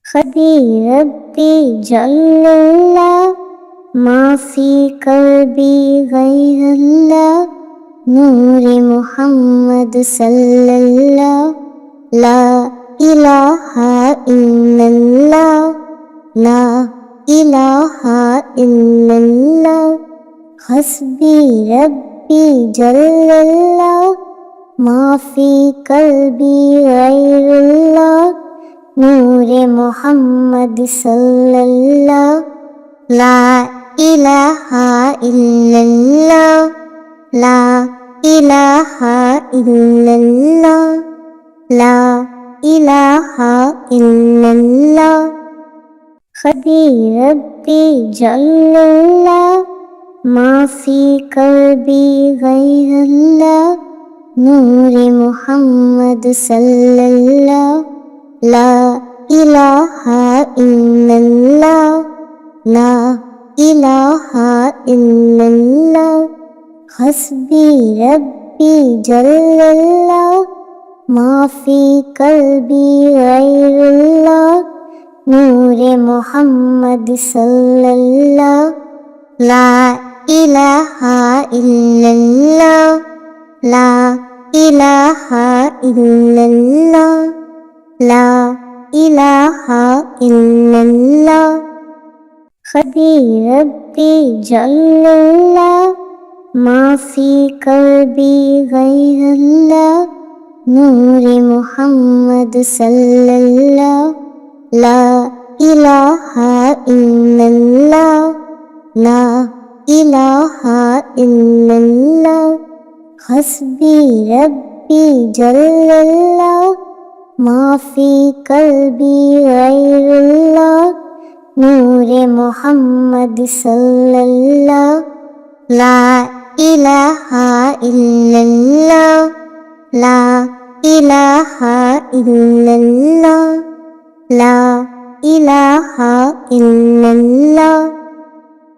खदी रब्बी जल्लल्लाह माफी कल्बी गैरल्लाह नूरे मुहम्मद सल्लल्लाह ला इलाहा इल्लल्लाह ला इलाहा इल्लल्लाह हस्बी रब्बी जल्लल्लाह माफी कल्बी गैरुल्लाह नूरे मुहम्मद सल्लल्लाह ला इलाहा इल्लल्लाह ला इलाहा इल्लल्लाह ला इलाहा इल्लल्लाह खदी रब्बी जल्लल्लाह माफी कल्बी गैरल्लाह नूरे मुहम्मद सल्लल्लाह ला इलाहा इल्लल्लाह ला इलाहा इल्लल्लाह हस्बी रब्बी जल्लल्लाह माफी कल्बी गैरुल्लाह नूरे मुहम्मद सल्लल्लाह ला इलाहा इल्लल्लाह ला इलाहा इल्लल्लाह ला इलाहा इल्लल्लाह खदी रब्बी जल्लल्लाह माफी कल्बी गैरल्लाह नूरे मुहम्मद सल्लल्लाह ला इलाहा इल्लल्लाह ला इलाहा इल्लल्लाह हस्बी रब्बी जल्लल्लाह माफी कल्बी गैरुल्लाह नूरे मुहम्मद सल्लल्लाह ला इलाहा इल्लल्लाह ला इलाहा इल्लल्लाह ला इलाहा इल्लल्लाह